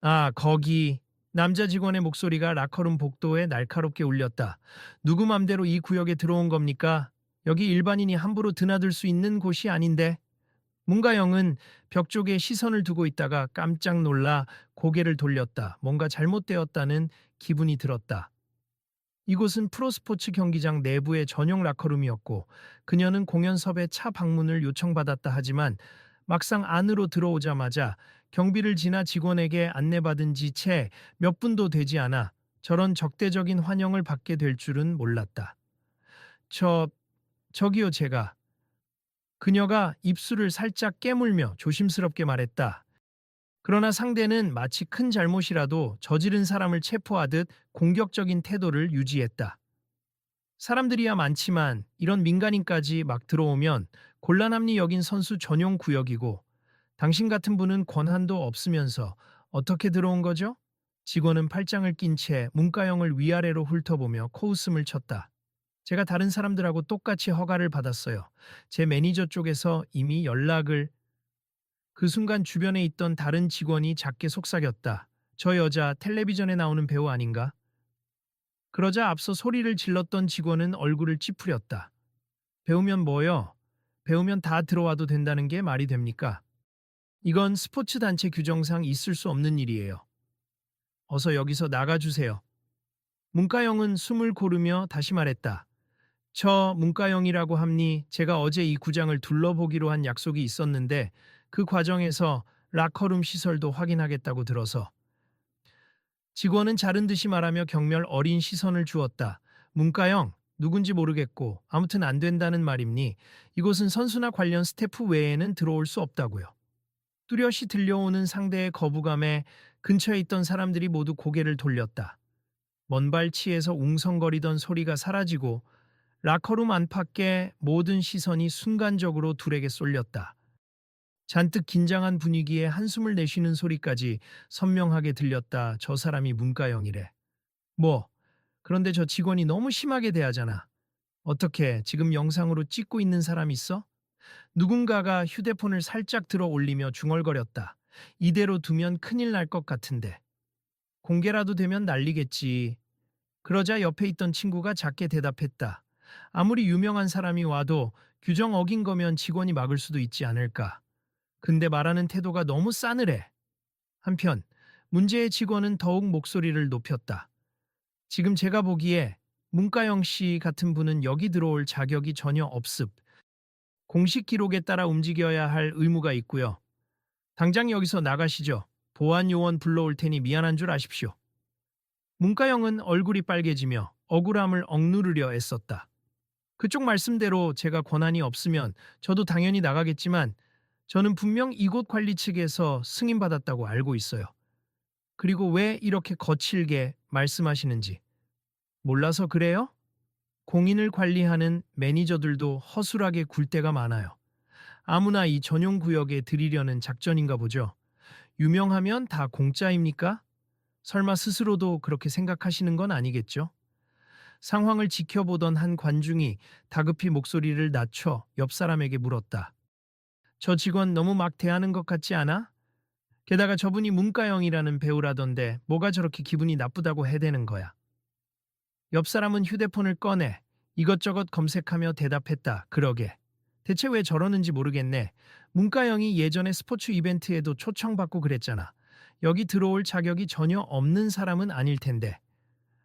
아, 거기. 남자 직원의 목소리가 라커룸 복도에 날카롭게 울렸다. 누구 맘대로 이 구역에 들어온 겁니까? 여기 일반인이 함부로 드나들 수 있는 곳이 아닌데. 문가영은 벽 쪽에 시선을 두고 있다가 깜짝 놀라 고개를 돌렸다. 뭔가 잘못되었다는 기분이 들었다. 이곳은 프로스포츠 경기장 내부의 전용 라커룸이었고 그녀는 공연섭의 차 방문을 요청받았다 하지만 막상 안으로 들어오자마자 경비를 지나 직원에게 안내받은 지 채 몇 분도 되지 않아 저런 적대적인 환영을 받게 될 줄은 몰랐다. 저, 저기요 제가. 그녀가 입술을 살짝 깨물며 조심스럽게 말했다. 그러나 상대는 마치 큰 잘못이라도 저지른 사람을 체포하듯 공격적인 태도를 유지했다. 사람들이야 많지만 이런 민간인까지 막 들어오면 곤란함이 여긴 선수 전용 구역이고 당신 같은 분은 권한도 없으면서 어떻게 들어온 거죠? 직원은 팔짱을 낀 채 문가영을 위아래로 훑어보며 코웃음을 쳤다. 제가 다른 사람들하고 똑같이 허가를 받았어요. 제 매니저 쪽에서 이미 연락을. 그 순간 주변에 있던 다른 직원이 작게 속삭였다. 저 여자 텔레비전에 나오는 배우 아닌가? 그러자 앞서 소리를 질렀던 직원은 얼굴을 찌푸렸다. 배우면 뭐요? 배우면 다 들어와도 된다는 게 말이 됩니까? 이건 스포츠 단체 규정상 있을 수 없는 일이에요. 어서 여기서 나가주세요. 문가영은 숨을 고르며 다시 말했다. 저 문가영이라고 합니. 제가 어제 이 구장을 둘러보기로 한 약속이 있었는데 그 과정에서 라커룸 시설도 확인하겠다고 들어서. 직원은 자른 듯이 말하며 경멸 어린 시선을 주었다. 문가영, 누군지 모르겠고 아무튼 안 된다는 말입니. 이곳은 선수나 관련 스태프 외에는 들어올 수 없다고요. 뚜렷이 들려오는 상대의 거부감에 근처에 있던 사람들이 모두 고개를 돌렸다. 먼발치에서 웅성거리던 소리가 사라지고 라커룸 안팎의 모든 시선이 순간적으로 둘에게 쏠렸다. 잔뜩 긴장한 분위기에 한숨을 내쉬는 소리까지 선명하게 들렸다. 저 사람이 문가영이래. 뭐, 그런데 저 직원이 너무 심하게 대하잖아. 어떻게 지금 영상으로 찍고 있는 사람 있어? 누군가가 휴대폰을 살짝 들어 올리며 중얼거렸다. 이대로 두면 큰일 날 것 같은데. 공개라도 되면 난리겠지. 그러자 옆에 있던 친구가 작게 대답했다. 아무리 유명한 사람이 와도 규정 어긴 거면 직원이 막을 수도 있지 않을까. 근데 말하는 태도가 너무 싸늘해. 한편 문제의 직원은 더욱 목소리를 높였다. 지금 제가 보기에 문가영 씨 같은 분은 여기 들어올 자격이 전혀 없습. 공식 기록에 따라 움직여야 할 의무가 있고요. 당장 여기서 나가시죠. 보안 요원 불러올 테니 미안한 줄 아십시오. 문가영은 얼굴이 빨개지며 억울함을 억누르려 애썼다. 그쪽 말씀대로 제가 권한이 없으면 저도 당연히 나가겠지만 저는 분명 이곳 관리 측에서 승인받았다고 알고 있어요. 그리고 왜 이렇게 거칠게 말씀하시는지 몰라서 그래요? 공인을 관리하는 매니저들도 허술하게 굴 때가 많아요. 아무나 이 전용 구역에 들이려는 작전인가 보죠. 유명하면 다 공짜입니까? 설마 스스로도 그렇게 생각하시는 건 아니겠죠? 상황을 지켜보던 한 관중이 다급히 목소리를 낮춰 옆 사람에게 물었다. 저 직원 너무 막 대하는 것 같지 않아? 게다가 저분이 문가영이라는 배우라던데 뭐가 저렇게 기분이 나쁘다고 해대는 거야. 옆 사람은 휴대폰을 꺼내 이것저것 검색하며 대답했다. 그러게. 대체 왜 저러는지 모르겠네. 문가영이 예전에 스포츠 이벤트에도 초청받고 그랬잖아. 여기 들어올 자격이 전혀 없는 사람은 아닐 텐데.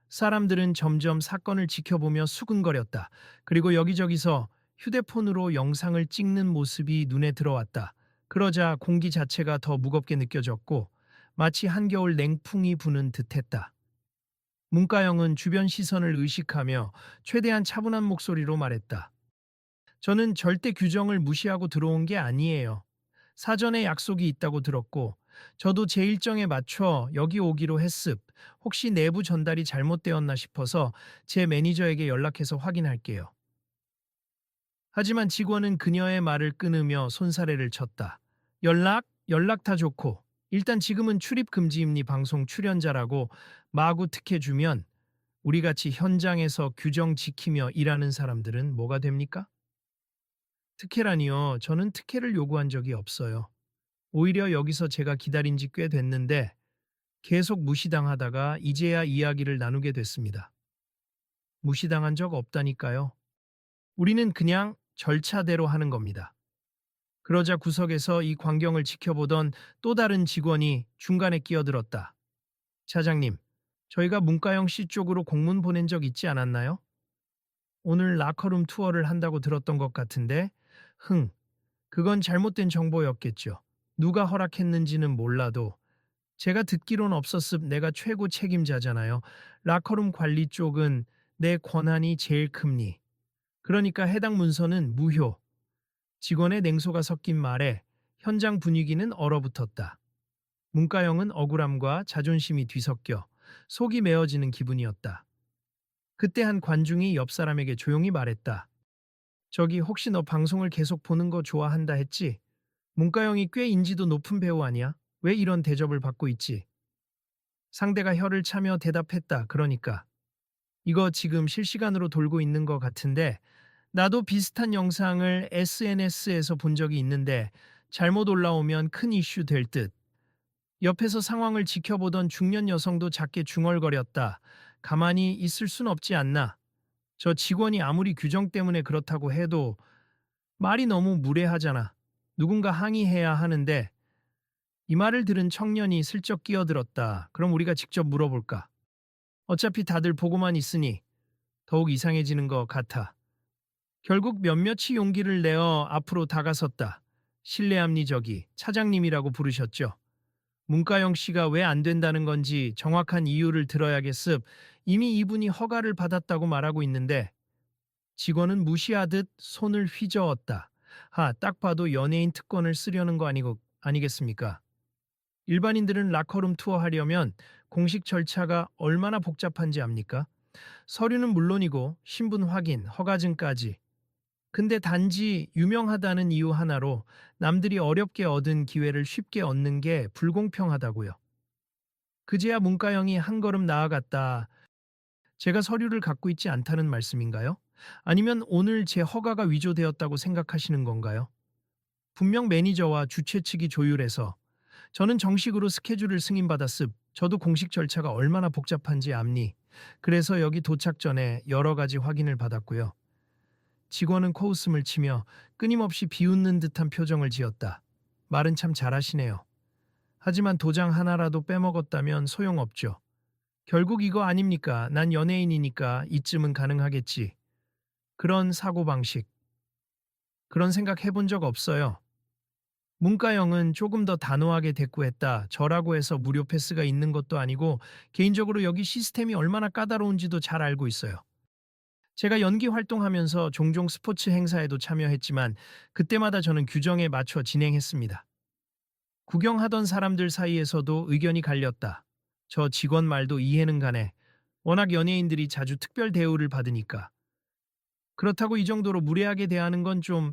사람들은 점점 사건을 지켜보며 수근거렸다. 그리고 여기저기서 휴대폰으로 영상을 찍는 모습이 눈에 들어왔다. 그러자 공기 자체가 더 무겁게 느껴졌고 마치 한겨울 냉풍이 부는 듯했다. 문가영은 주변 시선을 의식하며 최대한 차분한 목소리로 말했다. 저는 절대 규정을 무시하고 들어온 게 아니에요. 사전에 약속이 있다고 들었고 저도 제 일정에 맞춰 여기 오기로 했습. 혹시 내부 전달이 잘못되었나 싶어서 제 매니저에게 연락해서 확인할게요. 하지만 직원은 그녀의 말을 끊으며 손사래를 쳤다. 연락 다 좋고 일단 지금은 출입 금지임니 방송 출연자라고 마구 특혜주면 우리같이 현장에서 규정 지키며 일하는 사람들은 뭐가 됩니까? 특혜라니요. 저는 특혜를 요구한 적이 없어요. 오히려 여기서 제가 기다린 지 꽤 됐는데 계속 무시당하다가 이제야 이야기를 나누게 됐습니다. 무시당한 적 없다니까요. 우리는 그냥 절차대로 하는 겁니다. 그러자 구석에서 이 광경을 지켜보던 또 다른 직원이 중간에 끼어들었다. 차장님, 저희가 문가영 씨 쪽으로 공문 보낸 적 있지 않았나요? 오늘 라커룸 투어를 한다고 들었던 것 같은데, 그건 잘못된 정보였겠죠. 누가 허락했는지는 몰라도 제가 듣기론 없었습. 내가 최고 책임자잖아요. 라커룸 관리 쪽은 내 권한이 제일 큽니. 그러니까 해당 문서는 무효. 직원의 냉소가 섞인 말에 현장 분위기는 얼어붙었다. 문가영은 억울함과 자존심이 뒤섞여 속이 메어지는 기분이었다. 그때 한 관중이 옆 사람에게 조용히 말했다. 저기 혹시 너 방송을 계속 보는 거 좋아한다 했지? 문가영이 꽤 인지도 높은 배우 아니야? 왜 이런 대접을 받고 있지? 상대가 혀를 차며 대답했다. 그러니까. 이거 지금 실시간으로 돌고 있는 것 같은데 나도 비슷한 영상을 SNS에서 본 적이 있는데 잘못 올라오면 큰 이슈 될 듯. 옆에서 상황을 지켜보던 중년 여성도 작게 중얼거렸다. 가만히 있을 순 없지 않나. 저 직원이 아무리 규정 때문에 그렇다고 해도 말이 너무 무례하잖아. 누군가 항의해야 하는데 이 말을 들은 청년이 슬쩍 끼어들었다. 그럼 우리가 직접 물어볼까? 어차피 다들 보고만 있으니 더욱 이상해지는 것 같아. 결국 몇몇이 용기를 내어 앞으로 다가섰다. 실례합니 저기 차장님이라고 부르셨죠. 문가영 씨가 왜 안 된다는 건지 정확한 이유를 들어야겠습. 이미 이분이 허가를 받았다고 말하고 있는데 직원은 무시하듯 손을 휘저었다. 딱 봐도 연예인 특권을 쓰려는 거 아니겠습니까? 일반인들은 라커룸 투어 하려면 공식 절차가 얼마나 복잡한지 압니까? 서류는 물론이고 신분 확인, 허가증까지. 근데 단지 유명하다는 이유 하나로 남들이 어렵게 얻은 기회를 쉽게 얻는 게 불공평하다고요. 그제야 문가영이 한 걸음 나아갔다. 제가 서류를 갖고 있지 않다는 말씀인가요? 아니면 오늘 제 허가가 위조되었다고 생각하시는 건가요? 분명 매니저와 주최 측이 조율해서 저는 정식으로 스케줄을 승인받았습. 저도 공식 절차가 얼마나 복잡한지 압니. 그래서 여기 도착 전에 여러 가지 확인을 받았고요. 직원은 코웃음을 치며 끊임없이 비웃는 듯한 표정을 지었다. 말은 참 잘하시네요. 하지만 도장 하나라도 빼먹었다면 소용없죠. 결국 이거 아닙니까? 난 연예인이니까 이쯤은 가능하겠지. 그런 사고방식. 그런 생각 해본 적 없어요. 문가영은 조금 더 단호하게 대꾸했다. 저라고 해서 무료 패스가 있는 것도 아니고 개인적으로 여기 시스템이 얼마나 까다로운지도 잘 알고 있어요. 제가 연기 활동하면서 종종 스포츠 행사에도 참여했지만 그때마다 저는 규정에 맞춰 진행했습니다. 구경하던 사람들 사이에서도 의견이 갈렸다. 저 직원 말도 이해는 가네. 워낙 연예인들이 자주 특별 대우를 받으니까. 그렇다고 이 정도로 무례하게 대하는 건 좀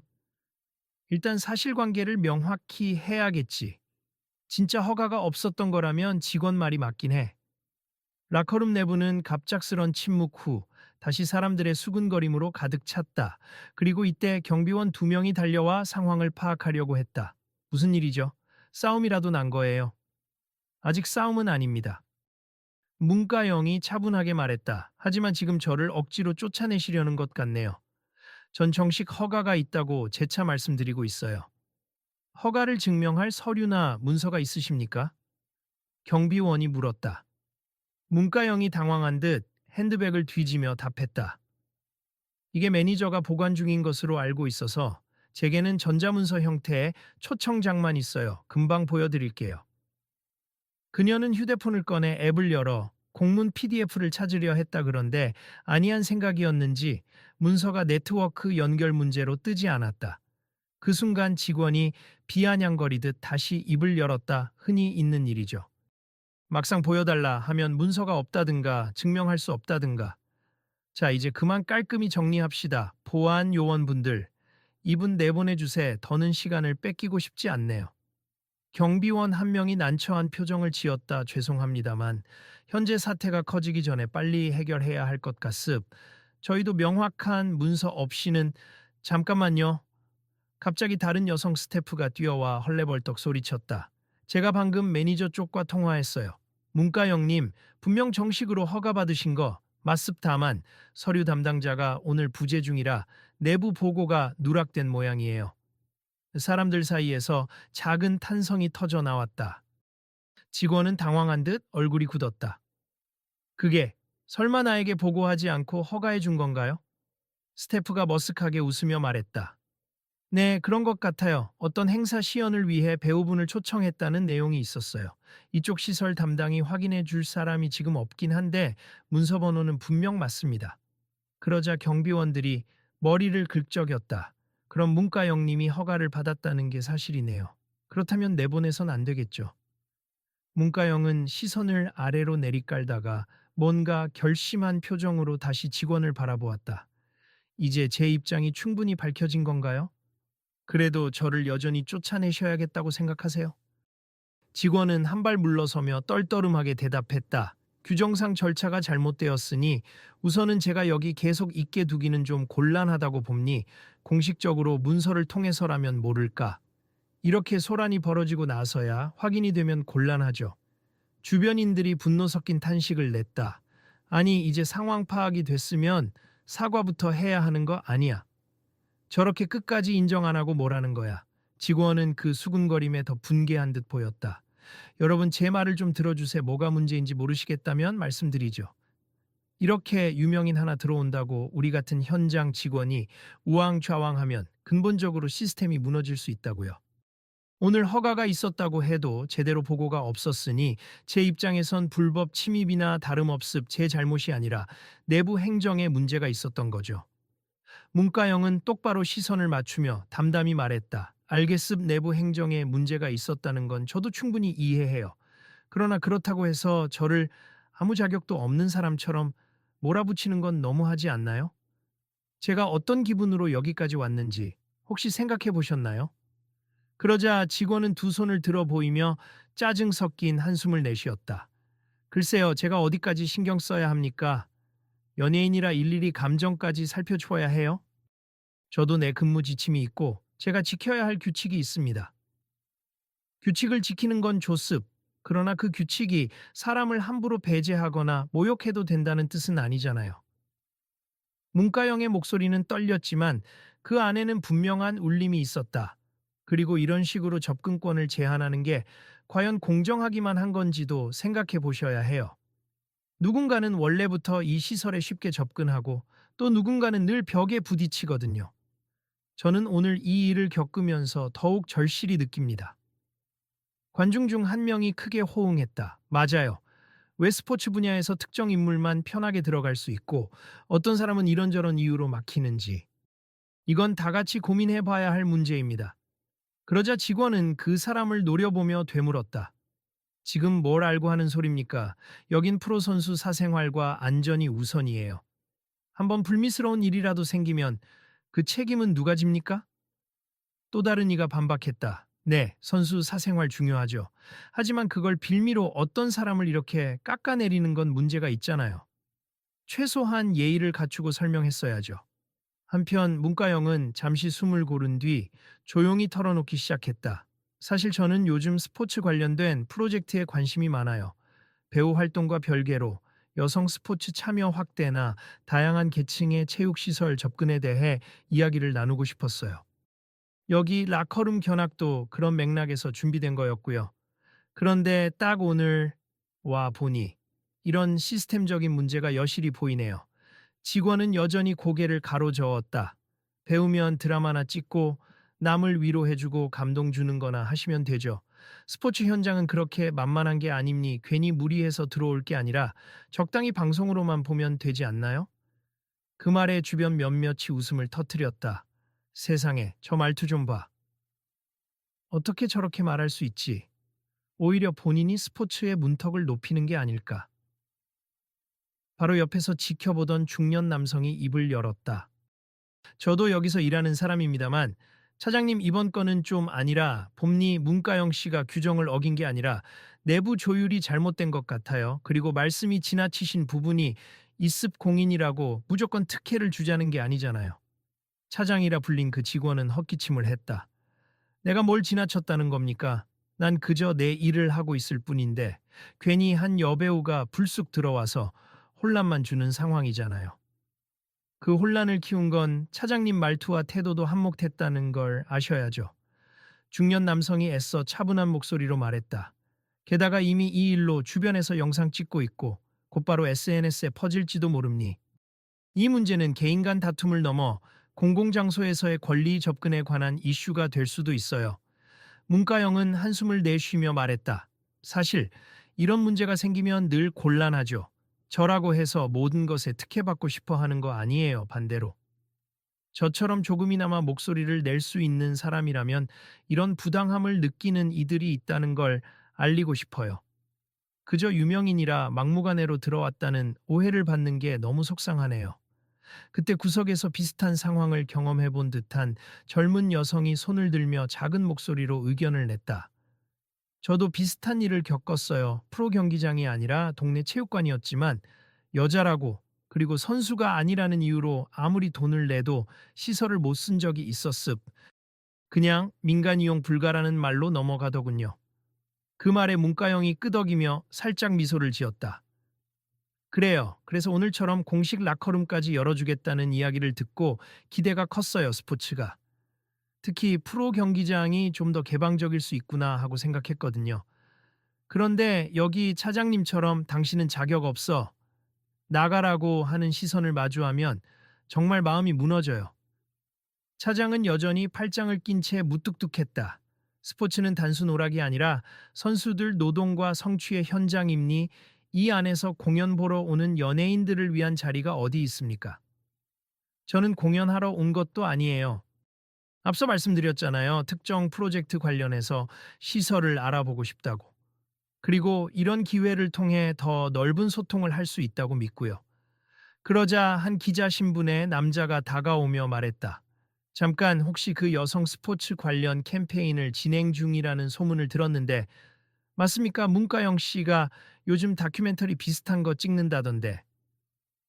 일단 사실관계를 명확히 해야겠지. 진짜 허가가 없었던 거라면 직원 말이 맞긴 해. 라커룸 내부는 갑작스런 침묵 후 다시 사람들의 수군거림으로 가득 찼다. 그리고 이때 경비원 2명이 달려와 상황을 파악하려고 했다. 무슨 일이죠? 싸움이라도 난 거예요. 아직 싸움은 아닙니다. 문가영이 차분하게 말했다. 하지만 지금 저를 억지로 쫓아내시려는 것 같네요. 전 정식 허가가 있다고 재차 말씀드리고 있어요. 허가를 증명할 서류나 문서가 있으십니까? 경비원이 물었다. 문가영이 당황한 듯 핸드백을 뒤지며 답했다. 이게 매니저가 보관 중인 것으로 알고 있어서 제게는 전자문서 형태의 초청장만 있어요. 금방 보여드릴게요. 그녀는 휴대폰을 꺼내 앱을 열어 공문 PDF를 찾으려 했다. 그런데 아니한 생각이었는지 문서가 네트워크 연결 문제로 뜨지 않았다. 그 순간 직원이 비아냥거리듯 다시 입을 열었다. 흔히 있는 일이죠. 막상 보여달라 하면 문서가 없다든가 증명할 수 없다든가. 자, 이제 그만 깔끔히 정리합시다. 보안 요원분들, 이분 내보내주세. 더는 시간을 뺏기고 싶지 않네요. 경비원 한 명이 난처한 표정을 지었다. 죄송합니다만 현재 사태가 커지기 전에 빨리 해결해야 할 것 같습. 저희도 명확한 문서 없이는. 잠깐만요. 갑자기 다른 여성 스태프가 뛰어와 헐레벌떡 소리쳤다. 제가 방금 매니저 쪽과 통화했어요. 문과영님, 분명 정식으로 허가받으신 거 맞습. 다만 서류 담당자가 오늘 부재 중이라 내부 보고가 누락된 모양이에요. 사람들 사이에서 작은 탄성이 터져 나왔다. 직원은 당황한 듯 얼굴이 굳었다. 그게 설마 나에게 보고하지 않고 허가해 준 건가요? 스태프가 머쓱하게 웃으며 말했다. 네, 그런 것 같아요. 어떤 행사 시연을 위해 배우분을 초청했다는 내용이 있었어요. 이쪽 시설 담당이 확인해 줄 사람이 지금 없긴 한데 문서 번호는 분명 맞습니다. 그러자 경비원들이 머리를 긁적였다. 그럼 문과영님이 허가를 받았다는 게 사실이네요. 그렇다면 내보내선 안 되겠죠. 문과영은 시선을 아래로 내리깔다가 뭔가 결심한 표정으로 다시 직원을 바라보았다. 이제 제 입장이 충분히 밝혀진 건가요? 그래도 저를 여전히 쫓아내셔야겠다고 생각하세요? 직원은 한 발 물러서며 떨떠름하게 대답했다. 규정상 절차가 잘못되었으니 우선은 제가 여기 계속 있게 두기는 좀 곤란하다고 봅니 공식적으로 문서를 통해서라면 모를까. 이렇게 소란이 벌어지고 나서야 확인이 되면 곤란하죠. 주변인들이 분노 섞인 탄식을 냈다. 아니, 이제 상황 파악이 됐으면 사과부터 해야 하는 거 아니야. 저렇게 끝까지 인정 안 하고 뭐라는 거야. 직원은 그 수군거림에 더 분개한 듯 보였다. 여러분, 제 말을 좀 들어주세요. 뭐가 문제인지 모르시겠다면 말씀드리죠. 이렇게 유명인 하나 들어온다고 우리 같은 현장 직원이 우왕좌왕하면 근본적으로 시스템이 무너질 수 있다고요. 오늘 허가가 있었다고 해도 제대로 보고가 없었으니 제 입장에선 불법 침입이나 다름없습. 제 잘못이 아니라 내부 행정에 문제가 있었던 거죠. 문과영은 똑바로 시선을 맞추며 담담히 말했다. 알겠습. 내부 행정에 문제가 있었다는 건 저도 충분히 이해해요. 그러나 그렇다고 해서 저를 아무 자격도 없는 사람처럼 몰아붙이는 건 너무하지 않나요? 제가 어떤 기분으로 여기까지 왔는지 혹시 생각해 보셨나요? 그러자 직원은 두 손을 들어 보이며 짜증 섞인 한숨을 내쉬었다. 글쎄요, 제가 어디까지 신경 써야 합니까? 연예인이라 일일이 감정까지 살펴줘야 해요? 저도 내 근무 지침이 있고 제가 지켜야 할 규칙이 있습니다. 규칙을 지키는 건 좋습. 그러나 그 규칙이 사람을 함부로 배제하거나 모욕해도 된다는 뜻은 아니잖아요. 문과영의 목소리는 떨렸지만 그 안에는 분명한 울림이 있었다. 그리고 이런 식으로 접근권을 제한하는 게 과연 공정하기만 한 건지도 생각해 보셔야 해요. 누군가는 원래부터 이 시설에 쉽게 접근하고 또 누군가는 늘 벽에 부딪히거든요. 저는 오늘 이 일을 겪으면서 더욱 절실히 느낍니다. 관중 중 한 명이 크게 호응했다. 맞아요. 왜 스포츠 분야에서 특정 인물만 편하게 들어갈 수 있고 어떤 사람은 이런저런 이유로 막히는지. 이건 다 같이 고민해 봐야 할 문제입니다. 그러자 직원은 그 사람을 노려보며 되물었다. 지금 뭘 알고 하는 소립니까? 여긴 프로선수 사생활과 안전이 우선이에요. 한번 불미스러운 일이라도 생기면 그 책임은 누가 집니까? 또 다른 이가 반박했다. 네, 선수 사생활 중요하죠. 하지만 그걸 빌미로 어떤 사람을 이렇게 깎아내리는 건 문제가 있잖아요. 최소한 예의를 갖추고 설명했어야죠. 한편 문과영은 잠시 숨을 고른 뒤 조용히 털어놓기 시작했다. 사실 저는 요즘 스포츠 관련된 프로젝트에 관심이 많아요. 배우 활동과 별개로 여성 스포츠 참여 확대나 다양한 계층의 체육시설 접근에 대해 이야기를 나누고 싶었어요. 여기 라커룸 견학도 그런 맥락에서 준비된 거였고요. 그런데 딱 오늘 와 보니 이런 시스템적인 문제가 여실히 보이네요. 직원은 여전히 고개를 가로저었다. 배우면 드라마나 찍고 남을 위로해주고 감동 주는 거나 하시면 되죠. 스포츠 현장은 그렇게 만만한 게 아닙니. 괜히 무리해서 들어올 게 아니라 적당히 방송으로만 보면 되지 않나요? 그 말에 주변 몇몇이 웃음을 터뜨렸다. 세상에, 저 말투 좀 봐. 어떻게 저렇게 말할 수 있지? 오히려 본인이 스포츠의 문턱을 높이는 게 아닐까. 바로 옆에서 지켜보던 중년 남성이 입을 열었다. 저도 여기서 일하는 사람입니다만 차장님, 이번 건은 좀 아니라 봄니 문과영 씨가 규정을 어긴 게 아니라 내부 조율이 잘못된 것 같아요. 그리고 말씀이 지나치신 부분이 있습. 공인이라고 무조건 특혜를 주자는 게 아니잖아요. 차장이라 불린 그 직원은 헛기침을 했다. 내가 뭘 지나쳤다는 겁니까? 난 그저 내 일을 하고 있을 뿐인데 괜히 한 여배우가 불쑥 들어와서 혼란만 주는 상황이잖아요. 그 혼란을 키운 건 차장님 말투와 태도도 한몫했다는 걸 아셔야죠. 중년 남성이 애써 차분한 목소리로 말했다. 게다가 이미 이 일로 주변에서 영상 찍고 있고 곧바로 SNS에 퍼질지도 모릅니. 이 문제는 개인 간 다툼을 넘어 공공장소에서의 권리 접근에 관한 이슈가 될 수도 있어요. 문가영은 한숨을 내쉬며 말했다. 사실 이런 문제가 생기면 늘 곤란하죠. 저라고 해서 모든 것에 특혜받고 싶어 하는 거 아니에요, 반대로. 저처럼 조금이나마 목소리를 낼 수 있는 사람이라면 이런 부당함을 느끼는 이들이 있다는 걸 알리고 싶어요. 그저 유명인이라 막무가내로 들어왔다는 오해를 받는 게 너무 속상하네요. 그때 구석에서 비슷한 상황을 경험해 본 듯한 젊은 여성이 손을 들며 작은 목소리로 의견을 냈다. 저도 비슷한 일을 겪었어요. 프로 경기장이 아니라 동네 체육관이었지만 여자라고 그리고 선수가 아니라는 이유로 아무리 돈을 내도 시설을 못 쓴 적이 있었습. 그냥 민간 이용 불가라는 말로 넘어가더군요. 그 말에 문가영이 끄덕이며 살짝 미소를 지었다. 그래요. 그래서 오늘처럼 공식 라커룸까지 열어주겠다는 이야기를 듣고 기대가 컸어요, 스포츠가. 특히 프로 경기장이 좀 더 개방적일 수 있구나 하고 생각했거든요. 그런데 여기 차장님처럼 당신은 자격 없어. 나가라고 하는 시선을 마주하면 정말 마음이 무너져요. 차장은 여전히 팔짱을 낀 채 무뚝뚝했다. 스포츠는 단순 오락이 아니라 선수들 노동과 성취의 현장임니 이 안에서 공연 보러 오는 연예인들을 위한 자리가 어디 있습니까? 저는 공연하러 온 것도 아니에요. 앞서 말씀드렸잖아요. 특정 프로젝트 관련해서 시설을 알아보고 싶다고. 그리고 이런 기회를 통해 더 넓은 소통을 할 수 있다고 믿고요. 그러자 한 기자 신분의 남자가 다가오며 말했다. 잠깐 혹시 그 여성 스포츠 관련 캠페인을 진행 중이라는 소문을 들었는데 맞습니까? 문가영 씨가 요즘 다큐멘터리 비슷한 거 찍는다던데.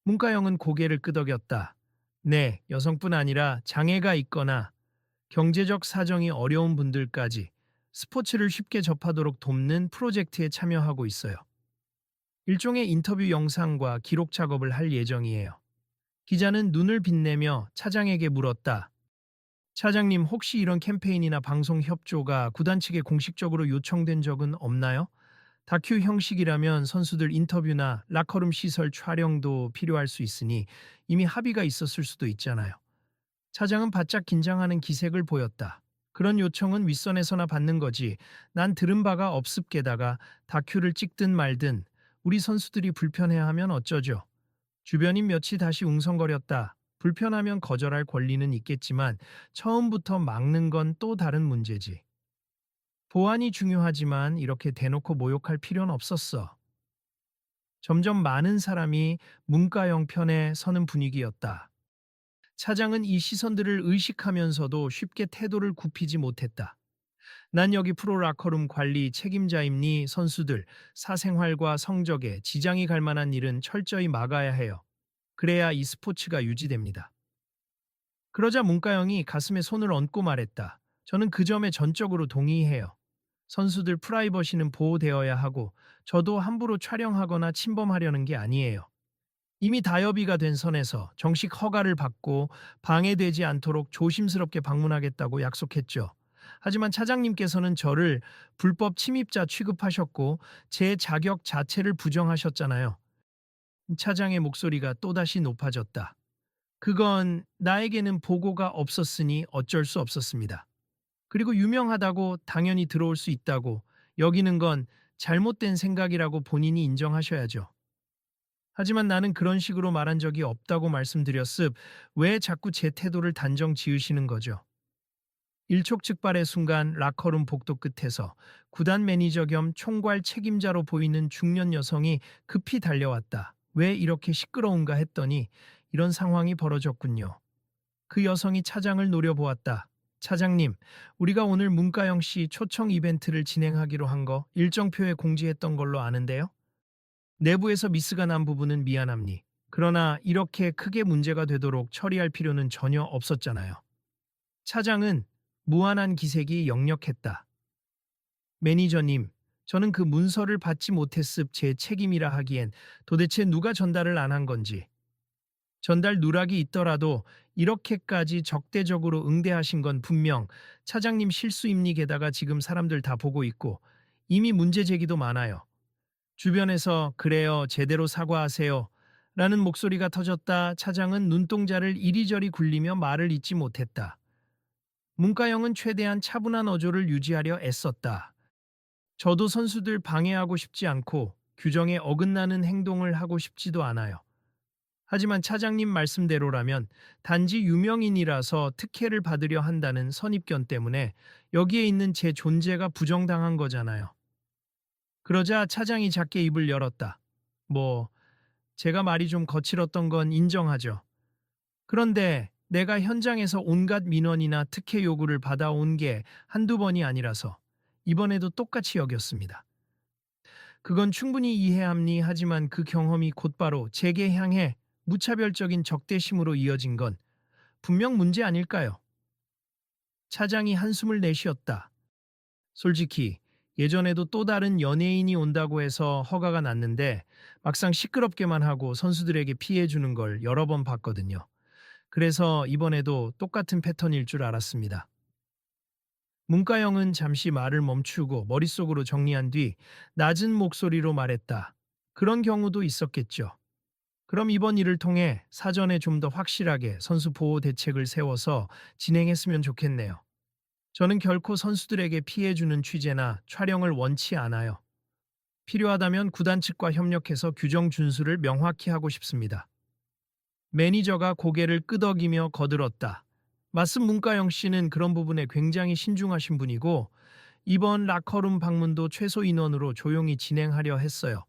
문가영은 고개를 끄덕였다. 네, 여성뿐 아니라 장애가 있거나 경제적 사정이 어려운 분들까지 스포츠를 쉽게 접하도록 돕는 프로젝트에 참여하고 있어요. 일종의 인터뷰 영상과 기록 작업을 할 예정이에요. 기자는 눈을 빛내며 차장에게 물었다. 차장님, 혹시 이런 캠페인이나 방송 협조가 구단 측에 공식적으로 요청된 적은 없나요? 다큐 형식이라면 선수들 인터뷰나 라커룸 시설 촬영도 필요할 수 있으니 이미 합의가 있었을 수도 있잖아요. 차장은 바짝 긴장하는 기색을 보였다. 그런 요청은 윗선에서나 받는 거지. 난 들은 바가 없습게다가 다큐를 찍든 말든 우리 선수들이 불편해하면 어쩌죠? 주변인 몇이 다시 웅성거렸다. 불편하면 거절할 권리는 있겠지만 처음부터 막는 건 또 다른 문제지. 보안이 중요하지만 이렇게 대놓고 모욕할 필요는 없었어. 점점 많은 사람이 문가영 편에 서는 분위기였다. 차장은 이 시선들을 의식하면서도 쉽게 태도를 굽히지 못했다. 난 여기 프로라커룸 관리 책임자임니 선수들 사생활과 성적에 지장이 갈 만한 일은 철저히 막아야 해요. 그래야 이 스포츠가 유지됩니다. 그러자 문가영이 가슴에 손을 얹고 말했다. 저는 그 점에 전적으로 동의해요. 선수들 프라이버시는 보호되어야 하고 저도 함부로 촬영하거나 침범하려는 게 아니에요. 이미 다이어비가 된 선에서 정식 허가를 받고 방해되지 않도록 조심스럽게 방문하겠다고 약속했죠. 하지만 차장님께서는 저를 불법 침입자 취급하셨고 제 자격 자체를 부정하셨잖아요. 차장의 목소리가 또다시 높아졌다. 그건 나에게는 보고가 없었으니 어쩔 수 없었습니다. 그리고 유명하다고 당연히 들어올 수 있다고 여기는 건 잘못된 생각이라고 본인이 인정하셔야죠. 하지만 나는 그런 식으로 말한 적이 없다고 말씀드렸습. 왜 자꾸 제 태도를 단정 지으시는 거죠? 일촉즉발의 순간 라커룸 복도 끝에서 구단 매니저 겸 총괄 책임자로 보이는 중년 여성이 급히 달려왔다. 왜 이렇게 시끄러운가 했더니 이런 상황이 벌어졌군요. 그 여성이 차장을 노려보았다. 차장님, 우리가 오늘 문가영 씨 초청 이벤트를 진행하기로 한 거 일정표에 공지했던 걸로 아는데요? 내부에서 미스가 난 부분은 미안합니. 그러나 이렇게 크게 문제가 되도록 처리할 필요는 전혀 없었잖아요. 차장은 무한한 기색이 역력했다. 매니저님, 저는 그 문서를 받지 못했습 제 책임이라 하기엔 도대체 누가 전달을 안 한 건지. 전달 누락이 있더라도 이렇게까지 적대적으로 응대하신 건 분명 차장님 실수입니 게다가 지금 사람들 다 보고 있고 이미 문제 제기도 많아요. 주변에서 그래요, 제대로 사과하세요 라는 목소리가 터졌다. 차장은 눈동자를 이리저리 굴리며 말을 잇지 못했다. 문가영은 최대한 차분한 어조를 유지하려 애썼다. 저도 선수들 방해하고 싶지 않고 규정에 어긋나는 행동을 하고 싶지도 않아요. 하지만 차장님 말씀대로라면 단지 유명인이라서 특혜를 받으려 한다는 선입견 때문에 여기에 있는 제 존재가 부정당한 거잖아요. 그러자 차장이 작게 입을 열었다. 뭐, 제가 말이 좀 거칠었던 건 인정하죠. 그런데 내가 현장에서 온갖 민원이나 특혜 요구를 받아온 게 한두 번이 아니라서 이번에도 똑같이 여겼습니다. 그건 충분히 이해합니 하지만 그 경험이 곧바로 제게 향해 무차별적인 적대심으로 이어진 건 분명 문제 아닐까요? 차장이 한숨을 내쉬었다. 솔직히 예전에도 또 다른 연예인이 온다고 해서 허가가 났는데 막상 시끄럽게만 하고 선수들에게 피해 주는 걸 여러 번 봤거든요. 그래서 이번에도 똑같은 패턴일 줄 알았습니다. 문가영은 잠시 말을 멈추고 머릿속으로 정리한 뒤 낮은 목소리로 말했다. 그런 경우도 있었겠죠. 그럼 이번 일을 통해 사전에 좀 더 확실하게 선수 보호 대책을 세워서 진행했으면 좋겠네요. 저는 결코 선수들에게 피해 주는 취재나 촬영을 원치 않아요. 필요하다면 구단 측과 협력해서 규정 준수를 명확히 하고 싶습니다. 매니저가 고개를 끄덕이며 거들었다. 맞습. 문가영 씨는 그런 부분에 굉장히 신중하신 분이고 이번 라커룸 방문도 최소 인원으로 조용히 진행하려 했어요.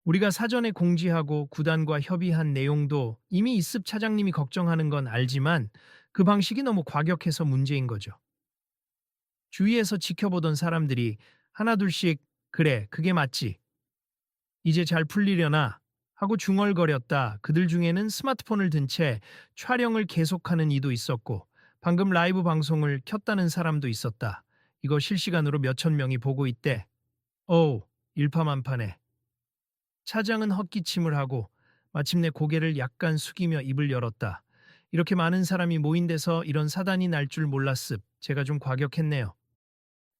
우리가 사전에 공지하고 구단과 협의한 내용도 이미 이습 차장님이 걱정하는 건 알지만 그 방식이 너무 과격해서 문제인 거죠. 주위에서 지켜보던 사람들이 하나둘씩 그래, 그게 맞지. 이제 잘 풀리려나 하고 중얼거렸다. 그들 중에는 스마트폰을 든 채 촬영을 계속하는 이도 있었고 방금 라이브 방송을 켰다는 사람도 있었다. 이거 실시간으로 몇천 명이 보고 있대. 어우, 일파만파네. 차장은 헛기침을 하고 마침내 고개를 약간 숙이며 입을 열었다. 이렇게 많은 사람이 모인 데서 이런 사단이 날 줄 몰랐습. 제가 좀 과격했네요.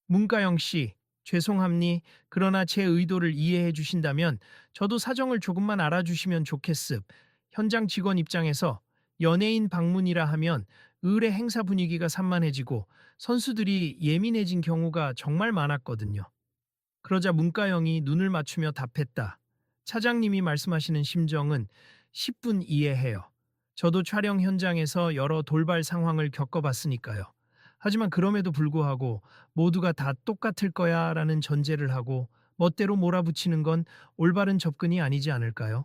문가영 씨, 죄송합니. 그러나 제 의도를 이해해 주신다면 저도 사정을 조금만 알아주시면 좋겠습. 현장 직원 입장에서 연예인 방문이라 하면 의뢰 행사 분위기가 산만해지고 선수들이 예민해진 경우가 정말 많았거든요. 그러자 문가영이 눈을 맞추며 답했다. 차장님이 말씀하시는 심정은 10분 이해해요. 저도 촬영 현장에서 여러 돌발 상황을 겪어봤으니까요. 하지만 그럼에도 불구하고 모두가 다 똑같을 거야 라는 전제를 하고 멋대로 몰아붙이는 건 올바른 접근이 아니지 않을까요?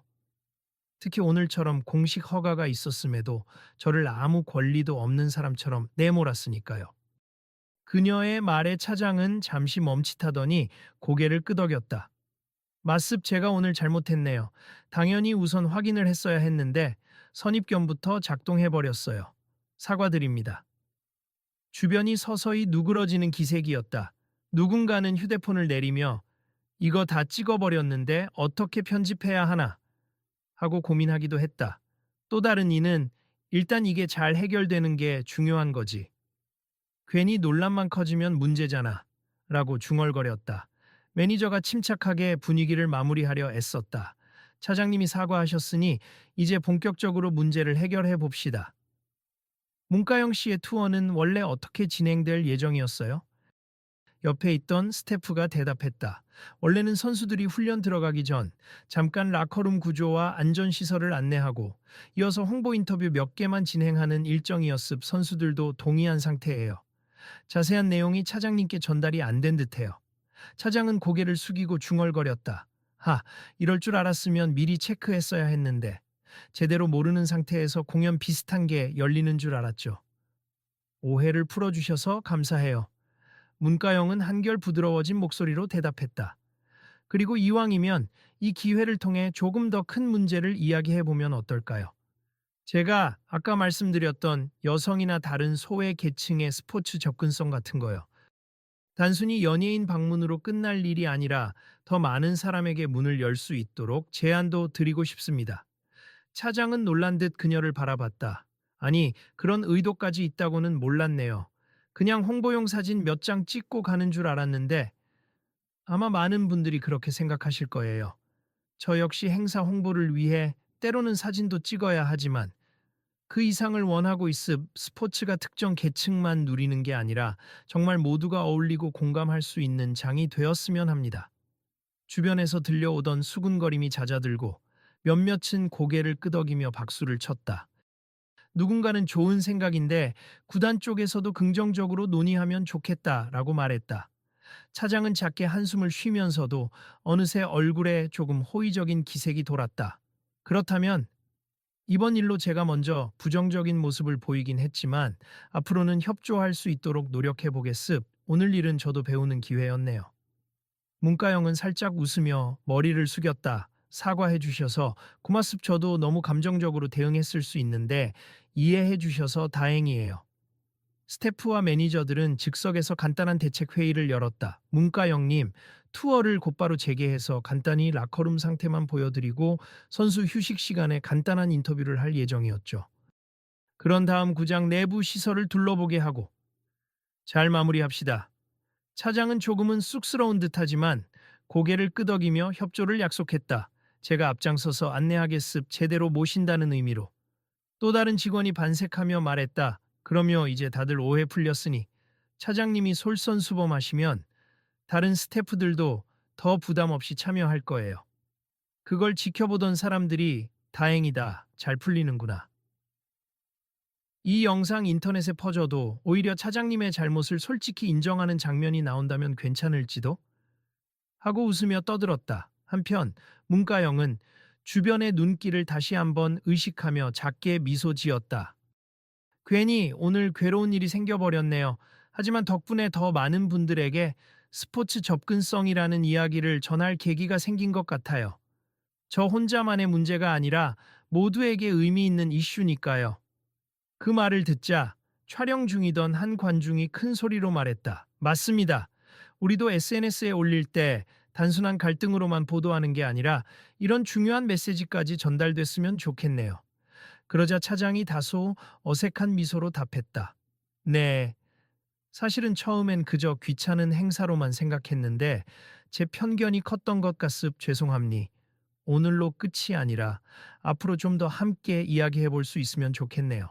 특히 오늘처럼 공식 허가가 있었음에도 저를 아무 권리도 없는 사람처럼 내몰았으니까요. 그녀의 말에 차장은 잠시 멈칫하더니 고개를 끄덕였다. 맞습. 제가 오늘 잘못했네요. 당연히 우선 확인을 했어야 했는데 선입견부터 작동해버렸어요. 사과드립니다. 주변이 서서히 누그러지는 기색이었다. 누군가는 휴대폰을 내리며 이거 다 찍어버렸는데 어떻게 편집해야 하나 하고 고민하기도 했다. 또 다른 이는 일단 이게 잘 해결되는 게 중요한 거지. 괜히 논란만 커지면 문제잖아 라고 중얼거렸다. 매니저가 침착하게 분위기를 마무리하려 애썼다. 차장님이 사과하셨으니 이제 본격적으로 문제를 해결해 봅시다. 문가영 씨의 투어는 원래 어떻게 진행될 예정이었어요? 옆에 있던 스태프가 대답했다. 원래는 선수들이 훈련 들어가기 전 잠깐 라커룸 구조와 안전시설을 안내하고 이어서 홍보 인터뷰 몇 개만 진행하는 일정이었습. 선수들도 동의한 상태예요. 자세한 내용이 차장님께 전달이 안 된 듯해요. 차장은 고개를 숙이고 중얼거렸다. 이럴 줄 알았으면 미리 체크했어야 했는데 제대로 모르는 상태에서 공연 비슷한 게 열리는 줄 알았죠. 오해를 풀어주셔서 감사해요. 문가영은 한결 부드러워진 목소리로 대답했다. 그리고 이왕이면 이 기회를 통해 조금 더 큰 문제를 이야기해보면 어떨까요? 제가 아까 말씀드렸던 여성이나 다른 소외 계층의 스포츠 접근성 같은 거요. 단순히 연예인 방문으로 끝날 일이 아니라 더 많은 사람에게 문을 열 수 있도록 제안도 드리고 싶습니다. 차장은 놀란 듯 그녀를 바라봤다. 아니, 그런 의도까지 있다고는 몰랐네요. 그냥 홍보용 사진 몇 장 찍고 가는 줄 알았는데 아마 많은 분들이 그렇게 생각하실 거예요. 저 역시 행사 홍보를 위해 때로는 사진도 찍어야 하지만 그 이상을 원하고 있음. 스포츠가 특정 계층만 누리는 게 아니라 정말 모두가 어울리고 공감할 수 있는 장이 되었으면 합니다. 주변에서 들려오던 수군거림이 잦아들고 몇몇은 고개를 끄덕이며 박수를 쳤다. 누군가는 좋은 생각인데 구단 쪽에서도 긍정적으로 논의하면 좋겠다라고 말했다. 차장은 작게 한숨을 쉬면서도 어느새 얼굴에 조금 호의적인 기색이 돌았다. 그렇다면 이번 일로 제가 먼저 부정적인 모습을 보이긴 했지만 앞으로는 협조할 수 있도록 노력해 보겠습. 오늘 일은 저도 배우는 기회였네요. 문가영은 살짝 웃으며 머리를 숙였다. 사과해 주셔서 고맙습. 저도 너무 감정적으로 대응했을 수 있는데 이해해 주셔서 다행이에요. 스태프와 매니저들은 즉석에서 간단한 대책 회의를 열었다. 문가영님, 투어를 곧바로 재개해서 간단히 라커룸 상태만 보여드리고 선수 휴식 시간에 간단한 인터뷰를 할 예정이었죠. 그런 다음 구장 내부 시설을 둘러보게 하고 잘 마무리합시다. 차장은 조금은 쑥스러운 듯하지만 고개를 끄덕이며 협조를 약속했다. 제가 앞장서서 안내하겠습. 제대로 모신다는 의미로. 또 다른 직원이 반색하며 말했다. 그러며 이제 다들 오해 풀렸으니 차장님이 솔선수범하시면 다른 스태프들도 더 부담 없이 참여할 거예요. 그걸 지켜보던 사람들이 다행이다. 잘 풀리는구나. 이 영상 인터넷에 퍼져도 오히려 차장님의 잘못을 솔직히 인정하는 장면이 나온다면 괜찮을지도? 하고 웃으며 떠들었다. 한편 문가영은 주변의 눈길을 다시 한번 의식하며 작게 미소 지었다. 괜히 오늘 괴로운 일이 생겨버렸네요. 하지만 덕분에 더 많은 분들에게 스포츠 접근성이라는 이야기를 전할 계기가 생긴 것 같아요. 저 혼자만의 문제가 아니라 모두에게 의미 있는 이슈니까요. 그 말을 듣자 촬영 중이던 한 관중이 큰 소리로 말했다. 맞습니다. 우리도 SNS에 올릴 때 단순한 갈등으로만 보도하는 게 아니라 이런 중요한 메시지까지 전달됐으면 좋겠네요. 그러자 차장이 다소 어색한 미소로 답했다. 네, 사실은 처음엔 그저 귀찮은 행사로만 생각했는데 제 편견이 컸던 것 같습. 죄송합니. 오늘로 끝이 아니라 앞으로 좀 더 함께 이야기해 볼 수 있으면 좋겠네요.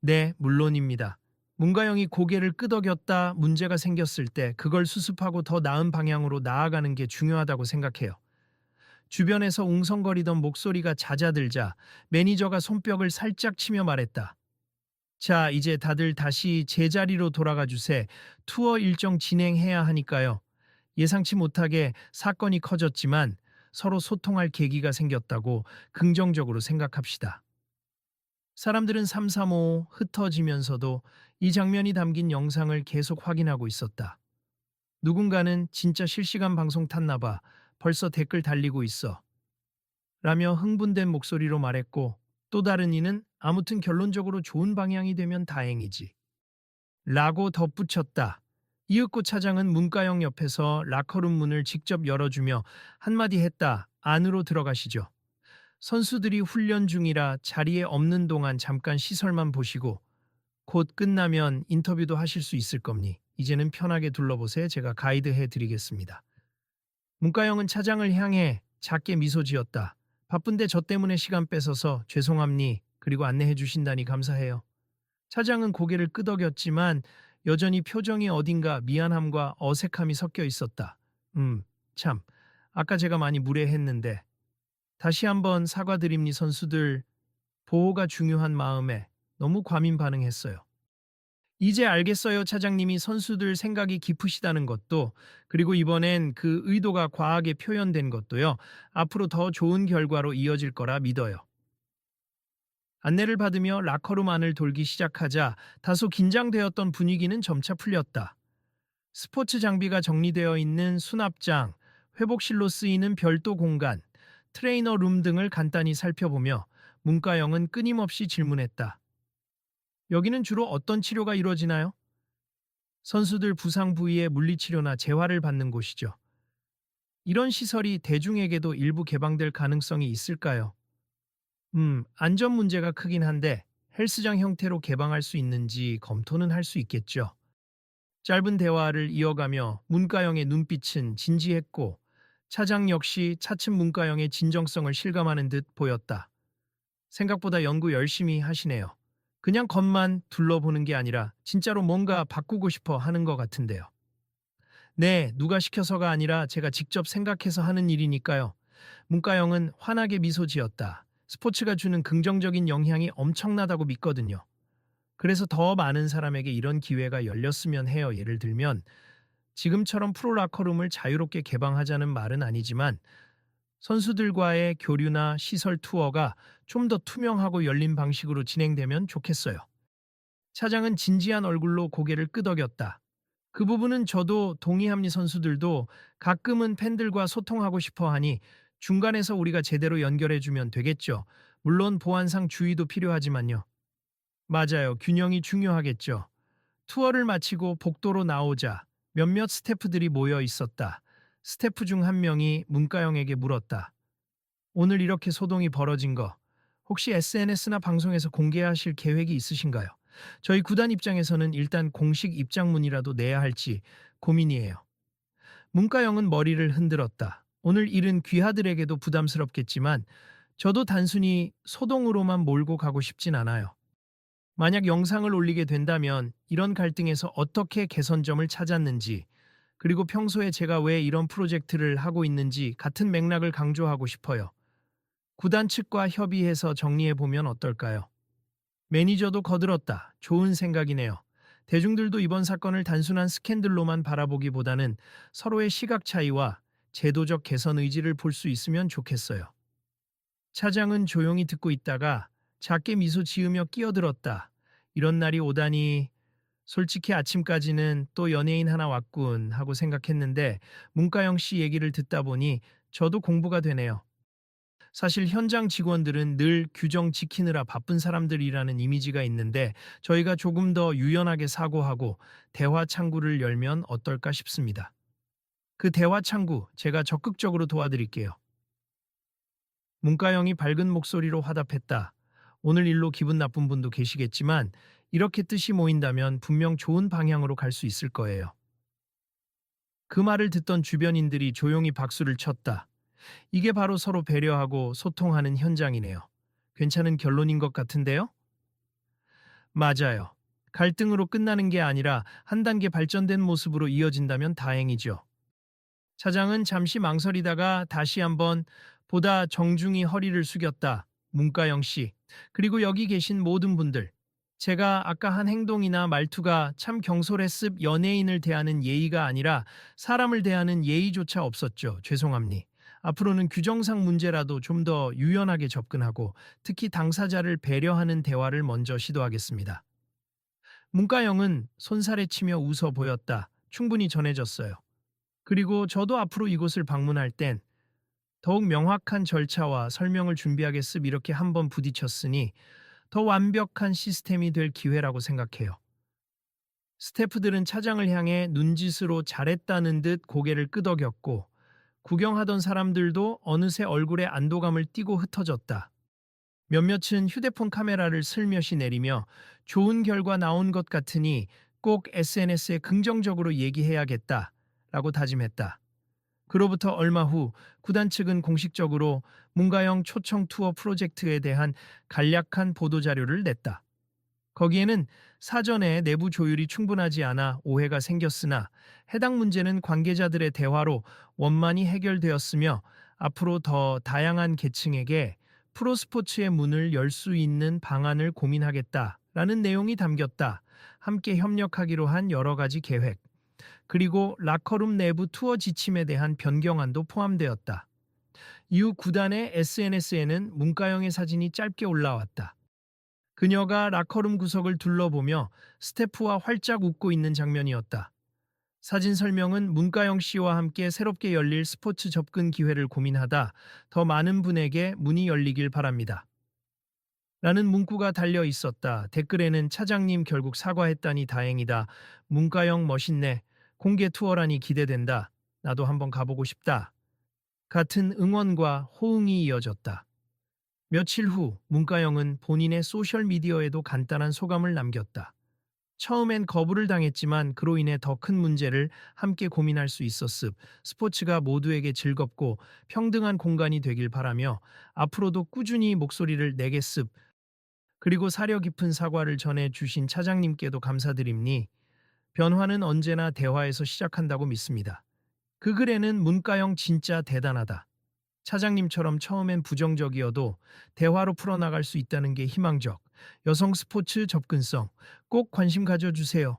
네, 물론입니다. 문가영이 고개를 끄덕였다. 문제가 생겼을 때 그걸 수습하고 더 나은 방향으로 나아가는 게 중요하다고 생각해요. 주변에서 웅성거리던 목소리가 잦아들자 매니저가 손뼉을 살짝 치며 말했다. 자, 이제 다들 다시 제자리로 돌아가 주세. 투어 일정 진행해야 하니까요. 예상치 못하게 사건이 커졌지만 서로 소통할 계기가 생겼다고 긍정적으로 생각합시다. 사람들은 삼삼오오 흩어지면서도 이 장면이 담긴 영상을 계속 확인하고 있었다. 누군가는 진짜 실시간 방송 탔나 봐. 벌써 댓글 달리고 있어. 라며 흥분된 목소리로 말했고 또 다른 이는 아무튼 결론적으로 좋은 방향이 되면 다행이지. 라고 덧붙였다. 이윽고 차장은 문가영 옆에서 라커룸 문을 직접 열어주며 한마디 했다. 안으로 들어가시죠. 선수들이 훈련 중이라 자리에 없는 동안 잠깐 시설만 보시고 곧 끝나면 인터뷰도 하실 수 있을 겁니. 이제는 편하게 둘러보세요. 제가 가이드해 드리겠습니다. 문가영은 차장을 향해 작게 미소 지었다. 바쁜데 저 때문에 시간 뺏어서 죄송합니. 그리고 안내해 주신다니 감사해요. 차장은 고개를 끄덕였지만 여전히 표정이 어딘가 미안함과 어색함이 섞여 있었다. 참. 아까 제가 많이 무례했는데. 다시 한번 사과드립니 선수들. 보호가 중요한 마음에 너무 과민 반응했어요. 이제 알겠어요. 차장님이 선수들 생각이 깊으시다는 것도, 그리고 이번엔 그 의도가 과하게 표현된 것도요. 앞으로 더 좋은 결과로 이어질 거라 믿어요. 안내를 받으며 라커룸 안을 돌기 시작하자 다소 긴장되었던 분위기는 점차 풀렸다. 스포츠 장비가 정리되어 있는 수납장, 회복실로 쓰이는 별도 공간, 트레이너 룸 등을 간단히 살펴보며 문가영은 끊임없이 질문했다. 여기는 주로 어떤 치료가 이루어지나요? 선수들 부상 부위의 물리치료나 재활을 받는 곳이죠. 이런 시설이 대중에게도 일부 개방될 가능성이 있을까요? 안전 문제가 크긴 한데 헬스장 형태로 개방할 수 있는지 검토는 할 수 있겠죠. 짧은 대화를 이어가며 문가영의 눈빛은 진지했고 차장 역시 차츰 문가영의 진정성을 실감하는 듯 보였다. 생각보다 연구 열심히 하시네요. 그냥 겉만 둘러보는 게 아니라 진짜로 뭔가 바꾸고 싶어 하는 것 같은데요. 네, 누가 시켜서가 아니라 제가 직접 생각해서 하는 일이니까요. 문가영은 환하게 미소 지었다. 스포츠가 주는 긍정적인 영향이 엄청나다고 믿거든요. 그래서 더 많은 사람에게 이런 기회가 열렸으면 해요. 예를 들면 지금처럼 프로라커룸을 자유롭게 개방하자는 말은 아니지만 선수들과의 교류나 시설 투어가 좀 더 투명하고 열린 방식으로 진행되면 좋겠어요. 차장은 진지한 얼굴로 고개를 끄덕였다. 그 부분은 저도 동의합니. 선수들도 가끔은 팬들과 소통하고 싶어 하니 중간에서 우리가 제대로 연결해주면 되겠죠. 물론 보안상 주의도 필요하지만요. 맞아요. 균형이 중요하겠죠. 투어를 마치고 복도로 나오자 몇몇 스태프들이 모여 있었다. 스태프 중 한 명이 문가영에게 물었다. 오늘 이렇게 소동이 벌어진 거 혹시 SNS나 방송에서 공개하실 계획이 있으신가요? 저희 구단 입장에서는 일단 공식 입장문이라도 내야 할지 고민이에요. 문가영은 머리를 흔들었다. 오늘 일은 귀하들에게도 부담스럽겠지만 저도 단순히 소동으로만 몰고 가고 싶진 않아요. 만약 영상을 올리게 된다면 이런 갈등에서 어떻게 개선점을 찾았는지, 그리고 평소에 제가 왜 이런 프로젝트를 하고 있는지 같은 맥락을 강조하고 싶어요. 구단 측과 협의해서 정리해보면 어떨까요? 매니저도 거들었다. 좋은 생각이네요. 대중들도 이번 사건을 단순한 스캔들로만 바라보기보다는 서로의 시각 차이와 제도적 개선 의지를 볼 수 있으면 좋겠어요. 차장은 조용히 듣고 있다가 작게 미소 지으며 끼어들었다. 이런 날이 오다니 솔직히 아침까지는 또 연예인 하나 왔군 하고 생각했는데 문가영 씨 얘기를 듣다 보니 저도 공부가 되네요. 사실 현장 직원들은 늘 규정 지키느라 바쁜 사람들이라는 이미지가 있는데 저희가 조금 더 유연하게 사고하고 대화 창구를 열면 어떨까 싶습니다. 그 대화 창구 제가 적극적으로 도와드릴게요. 문가영이 밝은 목소리로 화답했다. 오늘 일로 기분 나쁜 분도 계시겠지만 이렇게 뜻이 모인다면 분명 좋은 방향으로 갈 수 있을 거예요. 그 말을 듣던 주변인들이 조용히 박수를 쳤다. 이게 바로 서로 배려하고 소통하는 현장이네요. 괜찮은 결론인 것 같은데요? 맞아요. 갈등으로 끝나는 게 아니라 한 단계 발전된 모습으로 이어진다면 다행이죠. 차장은 잠시 망설이다가 다시 한번 보다 정중히 허리를 숙였다. 문가영 씨, 그리고 여기 계신 모든 분들. 제가 아까 한 행동이나 말투가 참 경솔했습. 연예인을 대하는 예의가 아니라 사람을 대하는 예의조차 없었죠. 죄송합니. 앞으로는 규정상 문제라도 좀 더 유연하게 접근하고 특히 당사자를 배려하는 대화를 먼저 시도하겠습니다. 문가영은 손살에 치며 웃어 보였다. 충분히 전해졌어요. 그리고 저도 앞으로 이곳을 방문할 땐 더욱 명확한 절차와 설명을 준비하겠습. 이렇게 한번 부딪혔으니 더 완벽한 시스템이 될 기회라고 생각해요. 스태프들은 차장을 향해 눈짓으로 잘했다는 듯 고개를 끄덕였고 구경하던 사람들도 어느새 얼굴에 안도감을 띠고 흩어졌다. 몇몇은 휴대폰 카메라를 슬며시 내리며 좋은 결과 나온 것 같으니 꼭 SNS에 긍정적으로 얘기해야겠다 라고 다짐했다. 그로부터 얼마 후 구단 측은 공식적으로 문가영 초청 투어 프로젝트에 대한 간략한 보도자료를 냈다. 거기에는 사전에 내부 조율이 충분하지 않아 오해가 생겼으나 해당 문제는 관계자들의 대화로 원만히 해결되었으며 앞으로 더 다양한 계층에게 프로스포츠의 문을 열 수 있는 방안을 고민하겠다라는 내용이 담겼다. 함께 협력하기로 한 여러 가지 계획, 그리고 라커룸 내부 투어 지침에 대한 변경안도 포함되었다. 이후 구단의 SNS에는 문가영의 사진이 짧게 올라왔다. 그녀가 라커룸 구석을 둘러보며 스태프와 활짝 웃고 있는 장면이었다. 사진 설명은 문가영 씨와 함께 새롭게 열릴 스포츠 접근 기회를 고민하다 더 많은 분에게 문이 열리길 바랍니다. 라는 문구가 달려 있었다. 댓글에는 차장님 결국 사과했다니 다행이다. 문가영 멋있네. 공개 투어라니 기대된다. 나도 한번 가보고 싶다. 같은 응원과 호응이 이어졌다. 며칠 후 문가영은 본인의 소셜미디어에도 간단한 소감을 남겼다. 처음엔 거부를 당했지만 그로 인해 더 큰 문제를 함께 고민할 수 있었습. 스포츠가 모두에게 즐겁고 평등한 공간이 되길 바라며 앞으로도 꾸준히 목소리를 내겠습. 그리고 사려 깊은 사과를 전해 주신 차장님께도 감사드립니. 변화는 언제나 대화에서 시작한다고 믿습니다. 그 글에는 문가영 진짜 대단하다. 차장님처럼 처음엔 부정적이어도 대화로 풀어나갈 수 있다는 게 희망적. 여성 스포츠 접근성 꼭 관심 가져주세요.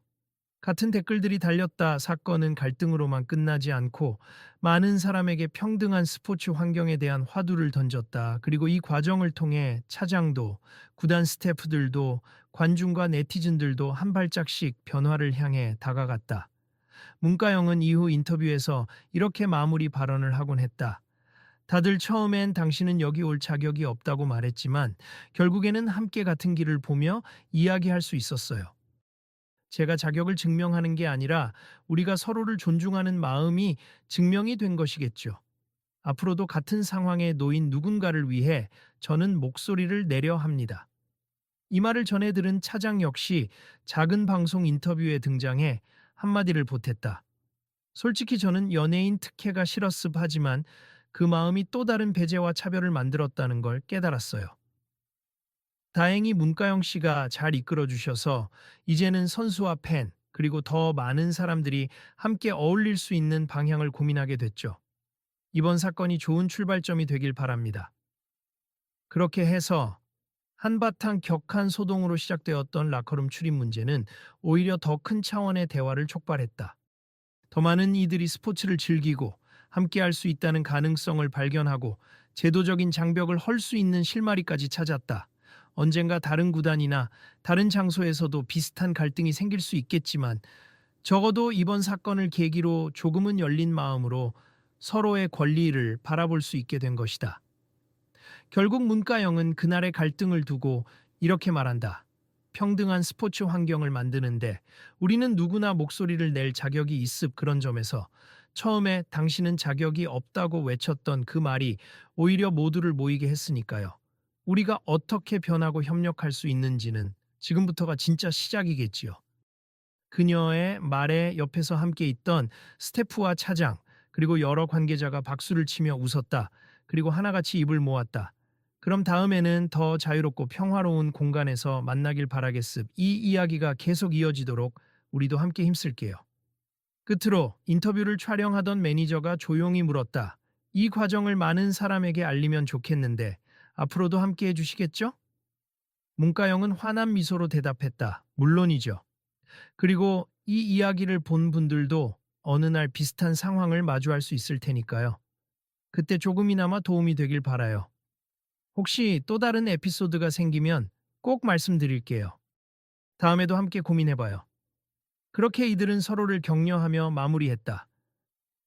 같은 댓글들이 달렸다. 사건은 갈등으로만 끝나지 않고 많은 사람에게 평등한 스포츠 환경에 대한 화두를 던졌다. 그리고 이 과정을 통해 차장도, 구단 스태프들도, 관중과 네티즌들도 한 발짝씩 변화를 향해 다가갔다. 문가영은 이후 인터뷰에서 이렇게 마무리 발언을 하곤 했다. 다들 처음엔 당신은 여기 올 자격이 없다고 말했지만 결국에는 함께 같은 길을 보며 이야기할 수 있었어요. 제가 자격을 증명하는 게 아니라 우리가 서로를 존중하는 마음이 증명이 된 것이겠죠. 앞으로도 같은 상황에 놓인 누군가를 위해 저는 목소리를 내려 합니다. 이 말을 전해 들은 차장 역시 작은 방송 인터뷰에 등장해 한마디를 보탰다. 솔직히 저는 연예인 특혜가 싫었습 하지만 그 마음이 또 다른 배제와 차별을 만들었다는 걸 깨달았어요. 다행히 문가영 씨가 잘 이끌어 주셔서 이제는 선수와 팬, 그리고 더 많은 사람들이 함께 어울릴 수 있는 방향을 고민하게 됐죠. 이번 사건이 좋은 출발점이 되길 바랍니다. 그렇게 해서 한바탕 격한 소동으로 시작되었던 라커룸 출입 문제는 오히려 더 큰 차원의 대화를 촉발했다. 더 많은 이들이 스포츠를 즐기고 함께 할 수 있다는 가능성을 발견하고 제도적인 장벽을 헐 수 있는 실마리까지 찾았다. 언젠가 다른 구단이나 다른 장소에서도 비슷한 갈등이 생길 수 있겠지만 적어도 이번 사건을 계기로 조금은 열린 마음으로 서로의 권리를 바라볼 수 있게 된 것이다. 결국 문가영은 그날의 갈등을 두고 이렇게 말한다. 평등한 스포츠 환경을 만드는데 우리는 누구나 목소리를 낼 자격이 있습. 그런 점에서 처음에 당신은 자격이 없다고 외쳤던 그 말이 오히려 모두를 모이게 했으니까요. 우리가 어떻게 변하고 협력할 수 있는지는 지금부터가 진짜 시작이겠지요. 그녀의 말에 옆에서 함께 있던 스태프와 차장, 그리고 여러 관계자가 박수를 치며 웃었다. 그리고 하나같이 입을 모았다. 그럼 다음에는 더 자유롭고 평화로운 공간에서 만나길 바라겠습. 이 이야기가 계속 이어지도록 우리도 함께 힘쓸게요. 끝으로 인터뷰를 촬영하던 매니저가 조용히 물었다. 이 과정을 많은 사람에게 알리면 좋겠는데 앞으로도 함께 해주시겠죠? 문가영은 환한 미소로 대답했다. 물론이죠. 그리고 이 이야기를 본 분들도 어느 날 비슷한 상황을 마주할 수 있을 테니까요. 그때 조금이나마 도움이 되길 바라요. 혹시 또 다른 에피소드가 생기면 꼭 말씀드릴게요. 다음에도 함께 고민해봐요. 그렇게 이들은 서로를 격려하며 마무리했다.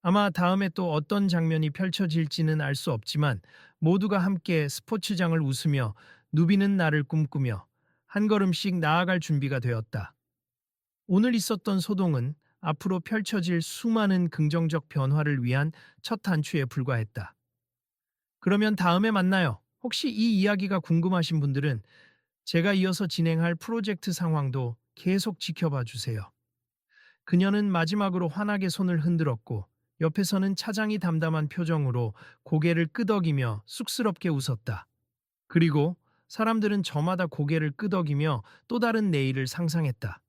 아마 다음에 또 어떤 장면이 펼쳐질지는 알 수 없지만 모두가 함께 스포츠장을 웃으며 누비는 날을 꿈꾸며 한 걸음씩 나아갈 준비가 되었다. 오늘 있었던 소동은 앞으로 펼쳐질 수많은 긍정적 변화를 위한 첫 단추에 불과했다. 그러면 다음에 만나요. 혹시 이 이야기가 궁금하신 분들은 제가 이어서 진행할 프로젝트 상황도 계속 지켜봐 주세요. 그녀는 마지막으로 환하게 손을 흔들었고 옆에서는 차장이 담담한 표정으로 고개를 끄덕이며 쑥스럽게 웃었다. 그리고 사람들은 저마다 고개를 끄덕이며 또 다른 내일을 상상했다.